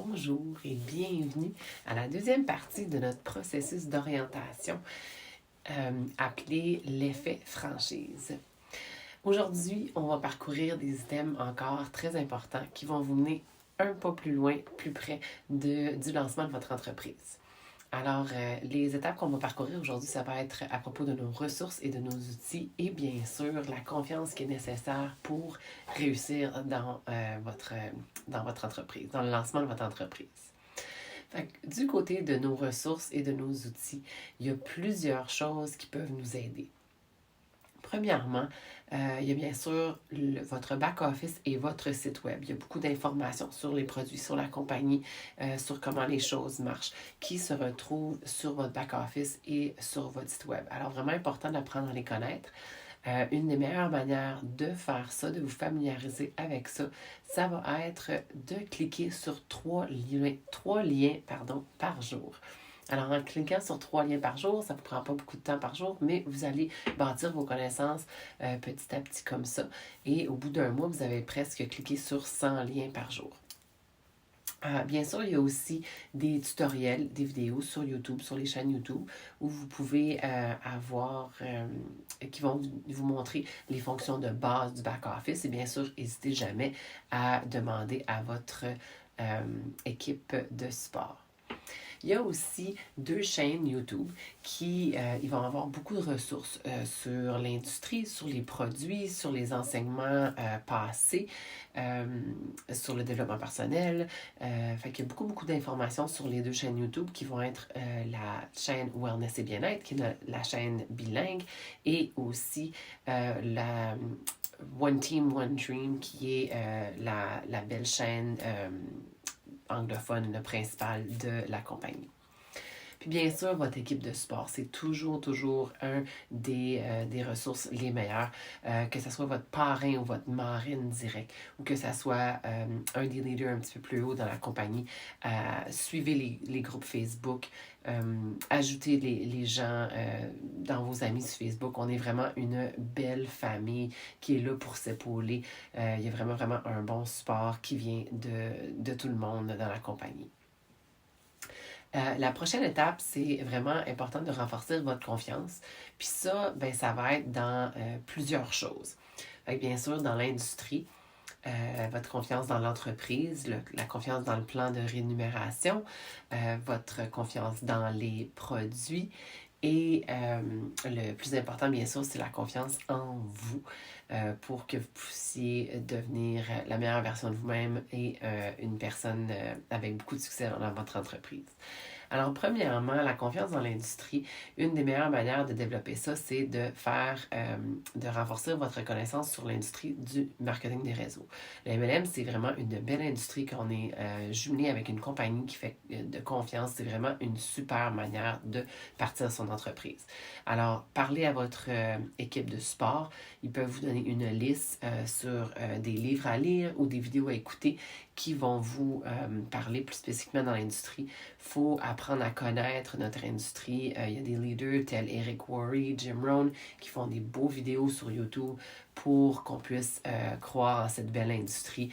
Bonjour et bienvenue à la deuxième partie de notre processus d'orientation appelé l'effet franchise. Aujourd'hui, on va parcourir des thèmes encore très importants qui vont vous mener un pas plus loin, plus près du lancement de votre entreprise. Alors, les étapes qu'on va parcourir aujourd'hui, ça va être à propos de nos ressources et de nos outils et bien sûr la confiance qui est nécessaire pour réussir dans votre entreprise, dans le lancement de votre entreprise. Fait que, du côté de nos ressources et de nos outils, il y a plusieurs choses qui peuvent nous aider. Premièrement, il y a bien sûr votre back-office et votre site web. Il y a beaucoup d'informations sur les produits, sur la compagnie, sur comment les choses marchent, qui se retrouvent sur votre back-office et sur votre site web. Alors, vraiment important d'apprendre à les connaître. Une des meilleures manières de faire ça, de vous familiariser avec ça, ça va être de cliquer sur trois liens par jour. Alors, en cliquant sur 3 liens par jour, ça ne vous prend pas beaucoup de temps par jour, mais vous allez bâtir vos connaissances petit à petit comme ça. Et au bout d'un mois, vous avez presque cliqué sur 100 liens par jour. Bien sûr, il y a aussi des tutoriels, des vidéos sur YouTube, sur les chaînes YouTube, où vous pouvez qui vont vous montrer les fonctions de base du back-office. Et bien sûr, n'hésitez jamais à demander à votre équipe de support. Il y a aussi 2 chaînes YouTube qui ils vont avoir beaucoup de ressources sur l'industrie, sur les produits, sur les enseignements passés, sur le développement personnel. Fait qu'il y a beaucoup d'informations sur les 2 chaînes YouTube qui vont être la chaîne Wellness et Bien-être, qui est la chaîne bilingue, et aussi la One Team, One Dream, qui est la belle chaîne anglophone principale de la compagnie. Puis bien sûr, votre équipe de support, c'est toujours un des ressources les meilleures, que ce soit votre parrain ou votre marraine direct, ou que ce soit un des leaders un petit peu plus haut dans la compagnie. Suivez les groupes Facebook, ajoutez les gens dans vos amis sur Facebook. On est vraiment une belle famille qui est là pour s'épauler. Il y a vraiment un bon support qui vient de tout le monde dans la compagnie. La prochaine étape, c'est vraiment important de renforcer votre confiance. Puis ça, ça va être dans plusieurs choses. Fait que bien sûr, dans l'industrie, votre confiance dans l'entreprise, la confiance dans le plan de rémunération, votre confiance dans les produits et le plus important, bien sûr, c'est la confiance en vous pour que vous puissiez devenir la meilleure version de vous-même et une personne avec beaucoup de succès dans votre entreprise. Alors, premièrement, la confiance dans l'industrie, une des meilleures manières de développer ça, c'est de renforcer votre connaissance sur l'industrie du marketing des réseaux. Le MLM, c'est vraiment une belle industrie qu'on est jumelé avec une compagnie qui fait de confiance. C'est vraiment une super manière de partir son entreprise. Alors, parlez à votre équipe de support. Ils peuvent vous donner une liste sur des livres à lire ou des vidéos à écouter qui vont vous parler plus spécifiquement dans l'industrie. Il faut apprendre à connaître notre industrie. Il y a des leaders tels Eric Worre, Jim Rohn, qui font des beaux vidéos sur YouTube pour qu'on puisse croire en cette belle industrie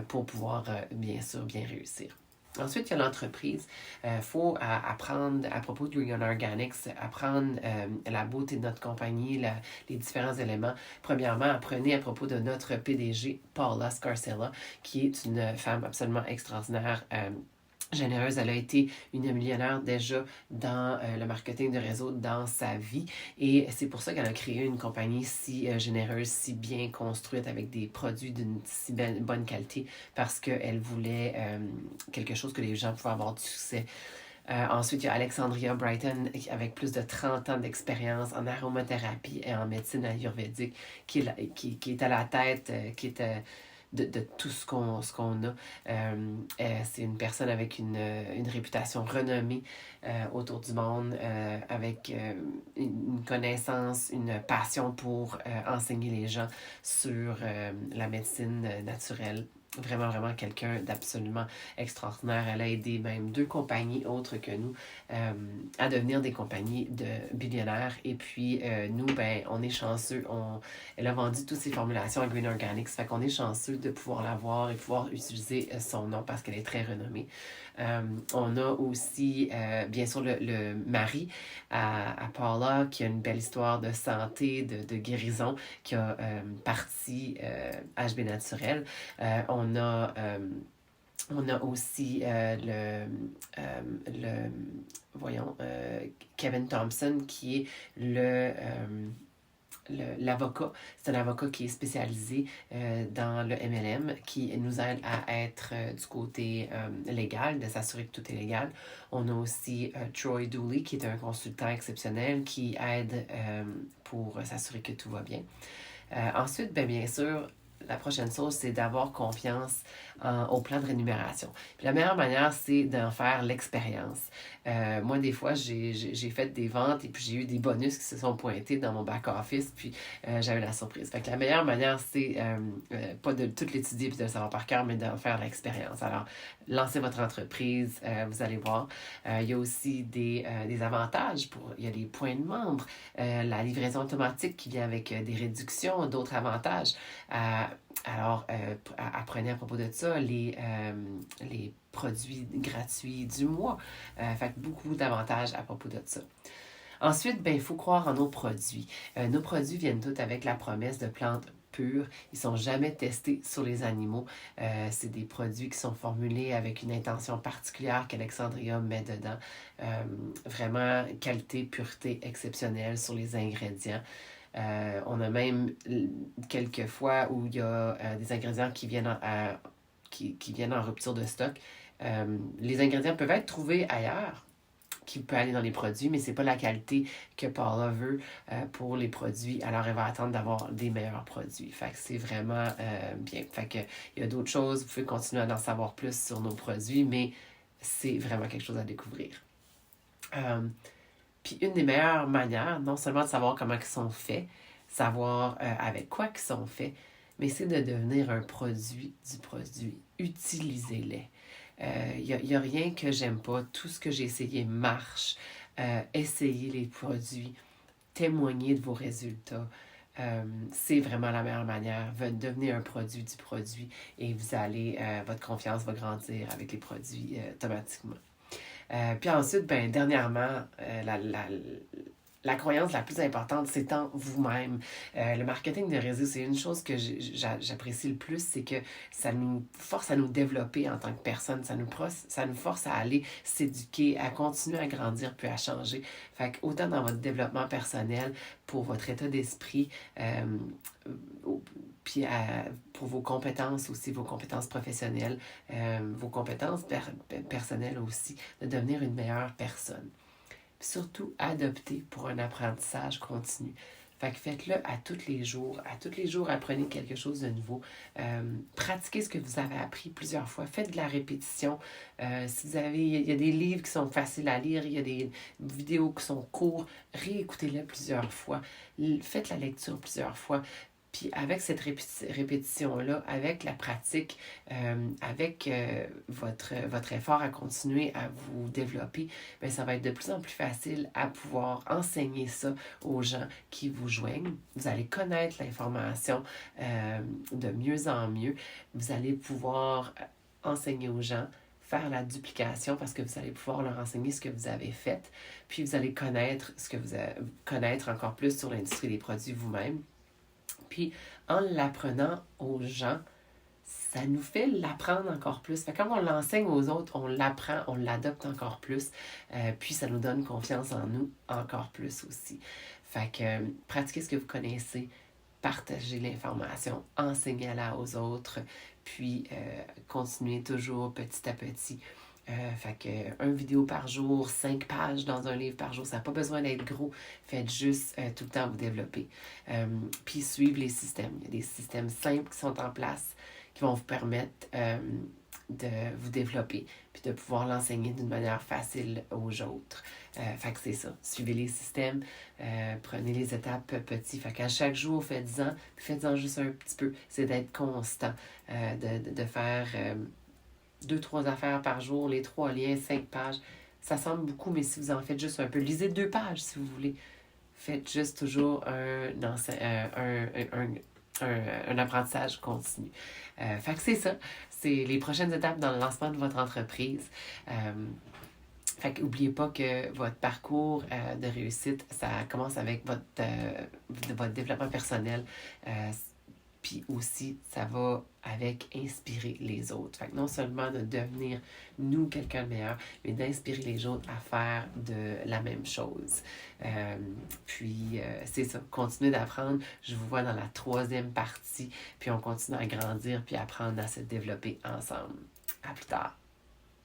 pour pouvoir, bien sûr, bien réussir. Ensuite, il y a l'entreprise. Il faut apprendre à propos de Green Organics, apprendre la beauté de notre compagnie, les différents éléments. Premièrement, apprenez à propos de notre PDG, Paula Scarcella, qui est une femme absolument extraordinaire. Généreuse, elle a été une millionnaire déjà dans le marketing de réseau dans sa vie et c'est pour ça qu'elle a créé une compagnie si généreuse, si bien construite avec des produits d'une si bonne qualité parce qu'elle voulait quelque chose que les gens pouvaient avoir du succès. Ensuite, il y a Alexandria Brighton avec plus de 30 ans d'expérience en aromathérapie et en médecine ayurvédique qui est à la tête, qui est de tout ce qu'on a. C'est une personne avec une réputation renommée autour du monde, avec une connaissance, une passion pour enseigner les gens sur la médecine naturelle. vraiment, vraiment quelqu'un d'absolument extraordinaire. Elle a aidé même 2 compagnies autres que nous à devenir des compagnies de billionnaires. Et puis, nous, ben, on est chanceux. Elle a vendu toutes ses formulations à Green Organics. Fait qu'on est chanceux de pouvoir la voir et pouvoir utiliser son nom parce qu'elle est très renommée. On a aussi, bien sûr, le mari à Paula, qui a une belle histoire de santé, de guérison, qui a parti HB Naturel. On a aussi voyons, Kevin Thompson, qui est l'avocat. C'est un avocat qui est spécialisé dans le MLM, qui nous aide à être du côté légal, de s'assurer que tout est légal. On a aussi Troy Dooley, qui est un consultant exceptionnel, qui aide pour s'assurer que tout va bien. Ensuite, bien sûr, la prochaine chose, c'est d'avoir confiance au plan de rémunération. Puis la meilleure manière, c'est d'en faire l'expérience. Moi, des fois, j'ai fait des ventes et puis j'ai eu des bonus qui se sont pointés dans mon back-office, puis j'avais la surprise. Fait que la meilleure manière, c'est pas de tout l'étudier puis de le savoir par cœur, mais d'en faire l'expérience. Alors, lancez votre entreprise, vous allez voir. Il y a aussi des avantages. Il y a des points de membres, la livraison automatique qui vient avec des réductions, d'autres avantages. Alors, apprenez à propos de ça les produits gratuits du mois. Fait que beaucoup d'avantages à propos de ça. Ensuite, il faut croire en nos produits. Nos produits viennent tous avec la promesse de plantes pures. Ils ne sont jamais testés sur les animaux. C'est des produits qui sont formulés avec une intention particulière qu'Alexandria met dedans. Vraiment, qualité, pureté exceptionnelle sur les ingrédients. On a même quelques fois où il y a des ingrédients qui viennent qui viennent en rupture de stock. Les ingrédients peuvent être trouvés ailleurs, qui peut aller dans les produits, mais c'est pas la qualité que Paula veut pour les produits. Alors, elle va attendre d'avoir des meilleurs produits. Fait que c'est vraiment bien. Fait que il y a d'autres choses. Vous pouvez continuer à en savoir plus sur nos produits, mais c'est vraiment quelque chose à découvrir. Puis une des meilleures manières, non seulement de savoir comment ils sont faits, savoir avec quoi ils sont faits, mais c'est de devenir un produit du produit. Utilisez-les. Il n'y a rien que j'aime pas. Tout ce que j'ai essayé marche. Essayez les produits. Témoignez de vos résultats. C'est vraiment la meilleure manière. Devenez un produit du produit et vous allez, votre confiance va grandir avec les produits automatiquement. Puis ensuite, dernièrement, la croyance la plus importante, c'est en vous-même. Le marketing de réseau, c'est une chose que j'apprécie le plus, c'est que ça nous force à nous développer en tant que personne. Ça nous force à aller s'éduquer, à continuer à grandir, puis à changer. Fait que autant dans votre développement personnel, pour votre état d'esprit, puis pour vos compétences aussi, vos compétences professionnelles, vos compétences personnelles aussi, de devenir une meilleure personne. Puis surtout, adoptez pour un apprentissage continu. Fait que faites-le à tous les jours. À tous les jours, apprenez quelque chose de nouveau. Pratiquez ce que vous avez appris plusieurs fois. Faites de la répétition. Si vous avez, il y a des livres qui sont faciles à lire, il y a des vidéos qui sont courtes. Réécoutez-les plusieurs fois. Faites la lecture plusieurs fois. Puis avec cette répétition-là, avec la pratique, avec votre effort à continuer à vous développer, bien, ça va être de plus en plus facile à pouvoir enseigner ça aux gens qui vous joignent. Vous allez connaître l'information de mieux en mieux. Vous allez pouvoir enseigner aux gens, faire la duplication parce que vous allez pouvoir leur enseigner ce que vous avez fait. Puis vous allez connaître connaître encore plus sur l'industrie des produits vous-même. Puis, en l'apprenant aux gens, ça nous fait l'apprendre encore plus. Fait que quand on l'enseigne aux autres, on l'apprend, on l'adopte encore plus. Puis, ça nous donne confiance en nous encore plus aussi. Fait que pratiquez ce que vous connaissez, partagez l'information, enseignez-la aux autres, puis continuez toujours petit à petit. Fait que une vidéo par jour, 5 pages dans un livre par jour, ça n'a pas besoin d'être gros. Faites juste tout le temps vous développer. Puis suivre les systèmes. Il y a des systèmes simples qui sont en place qui vont vous permettre de vous développer, puis de pouvoir l'enseigner d'une manière facile aux autres. Fait que c'est ça. Suivez les systèmes, prenez les étapes petites. Fait qu'à chaque jour, faites-en juste un petit peu. C'est d'être constant, de faire 2-3 affaires par jour, les 3 liens, 5 pages. Ça semble beaucoup, mais si vous en faites juste un peu, lisez 2 pages si vous voulez. Faites juste toujours un apprentissage continu. Fait que c'est ça. C'est les prochaines étapes dans le lancement de votre entreprise. Fait que n'oubliez pas que votre parcours de réussite, ça commence avec votre développement personnel. Puis aussi, ça va avec inspirer les autres. Fait que non seulement de devenir, nous, quelqu'un de meilleur, mais d'inspirer les autres à faire de la même chose. Puis, c'est ça, continuez d'apprendre. Je vous vois dans la 3e partie, puis on continue à grandir, puis apprendre à se développer ensemble. À plus tard.